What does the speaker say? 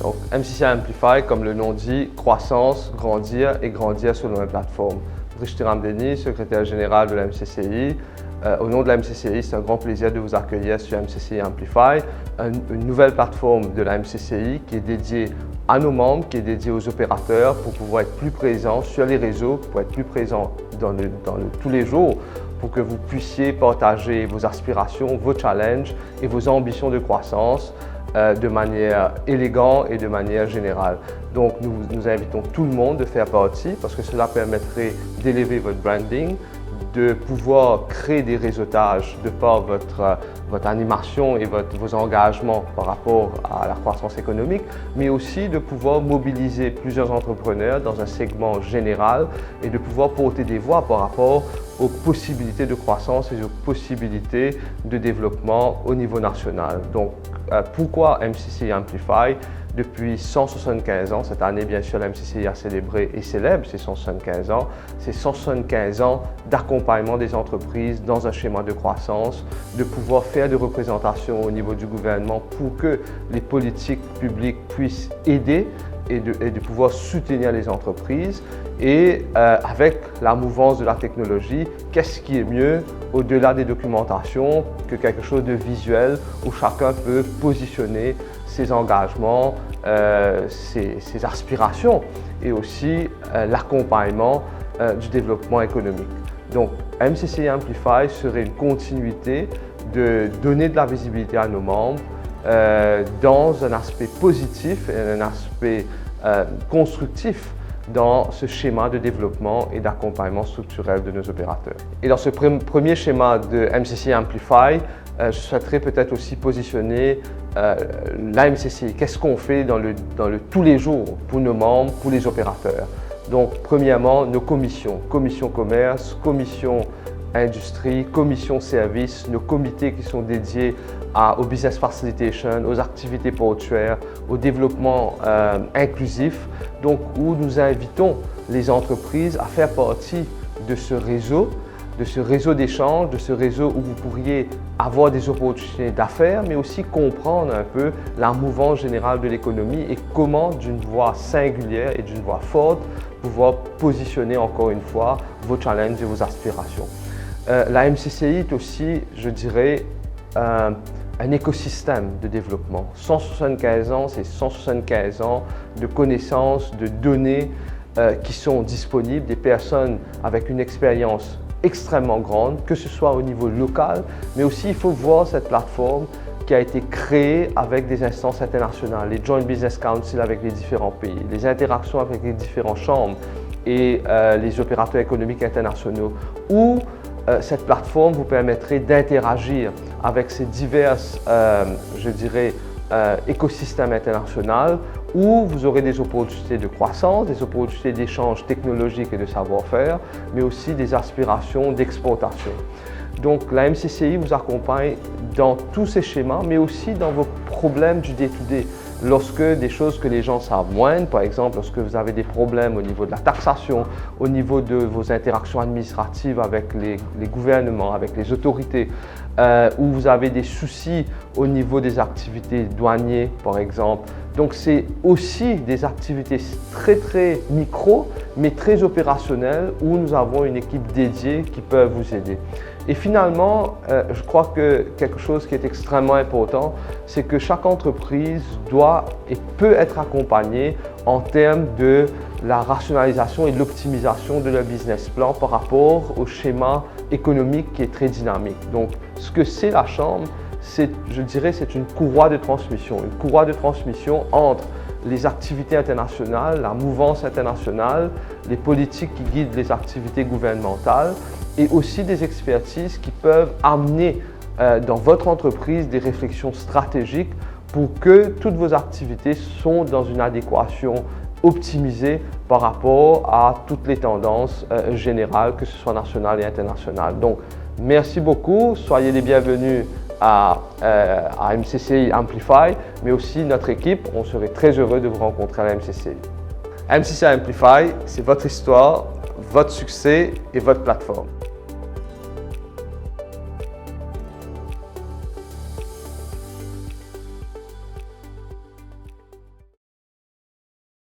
Donc, MCCI Amplify, comme le nom dit, croissance, grandir et grandir sur nos plateformes. Rishti Ramdeni, secrétaire général de la MCCI. Au nom de la MCCI, c'est un grand plaisir de vous accueillir sur MCCI Amplify, une nouvelle plateforme de la MCCI qui est dédiée à nos membres, qui est dédiée aux opérateurs pour pouvoir être plus présents sur les réseaux, pour être plus présents dans tous les jours, pour que vous puissiez partager vos aspirations, vos challenges et vos ambitions de croissance de manière élégante et de manière générale. Donc nous invitons tout le monde de faire partie parce que cela permettrait d'élever votre branding, de pouvoir créer des réseautages de par votre animation et vos engagements par rapport à la croissance économique, mais aussi de pouvoir mobiliser plusieurs entrepreneurs dans un segment général et de pouvoir porter des voix par rapport aux possibilités de croissance et aux possibilités de développement au niveau national. Donc, pourquoi MCCI Amplify? Depuis 175 ans, cette année bien sûr la MCCI a célébré et célèbre ses 175 ans, c'est 175 ans d'accompagnement des entreprises dans un schéma de croissance, de pouvoir faire des représentations au niveau du gouvernement pour que les politiques publiques puissent aider et de pouvoir soutenir les entreprises. Et avec la mouvance de la technologie, qu'est-ce qui est mieux au-delà des documentations que quelque chose de visuel où chacun peut positionner ses engagements, ses aspirations et aussi l'accompagnement du développement économique. Donc MCCI Amplify serait une continuité de donner de la visibilité à nos membres dans un aspect positif et un aspect constructif dans ce schéma de développement et d'accompagnement structurel de nos opérateurs. Et dans ce premier schéma de MCCI Amplify, je souhaiterais peut-être aussi positionner la MCCI. Qu'est-ce qu'on fait dans le tous les jours pour nos membres, pour les opérateurs? Donc, premièrement, nos commissions, commission commerce, commission industrie, commission service, nos comités qui sont dédiés au business facilitation, aux activités portuaires, au développement inclusif, donc où nous invitons les entreprises à faire partie de ce réseau d'échange, de ce réseau où vous pourriez avoir des opportunités d'affaires, mais aussi comprendre un peu la mouvance générale de l'économie et comment, d'une voix singulière et d'une voix forte, pouvoir positionner encore une fois vos challenges et vos aspirations. La MCCI est aussi, je dirais, un écosystème de développement. 175 ans, c'est 175 ans de connaissances, de données qui sont disponibles, des personnes avec une expérience extrêmement grande, que ce soit au niveau local, mais aussi il faut voir cette plateforme qui a été créée avec des instances internationales, les Joint Business Council avec les différents pays, les interactions avec les différentes chambres et les opérateurs économiques internationaux, où cette plateforme vous permettrait d'interagir avec ces divers, je dirais, écosystèmes internationaux où vous aurez des opportunités de croissance, des opportunités d'échange technologique et de savoir-faire, mais aussi des aspirations d'exportation. Donc la MCCI vous accompagne dans tous ces schémas, mais aussi dans vos problèmes du day-to-day. Lorsque des choses que les gens savent moins, par exemple, lorsque vous avez des problèmes au niveau de la taxation, au niveau de vos interactions administratives avec les gouvernements, avec les autorités, où vous avez des soucis au niveau des activités douanières, par exemple. Donc c'est aussi des activités très micro, mais très opérationnelles, où nous avons une équipe dédiée qui peut vous aider. Et finalement, je crois que quelque chose qui est extrêmement important, c'est que chaque entreprise doit et peut être accompagnée en termes de la rationalisation et de l'optimisation de leur business plan par rapport au schéma économique qui est très dynamique. Donc, ce que c'est la Chambre, je dirais, c'est une courroie de transmission. Une courroie de transmission entre les activités internationales, la mouvance internationale, les politiques qui guident les activités gouvernementales et aussi des expertises qui peuvent amener dans votre entreprise des réflexions stratégiques pour que toutes vos activités sont dans une adéquation optimisée par rapport à toutes les tendances générales, que ce soit nationales et internationales. Donc, merci beaucoup. Soyez les bienvenus à MCCI Amplify, mais aussi notre équipe. On serait très heureux de vous rencontrer à la MCCI. MCCI Amplify, c'est votre histoire, votre succès et votre plateforme.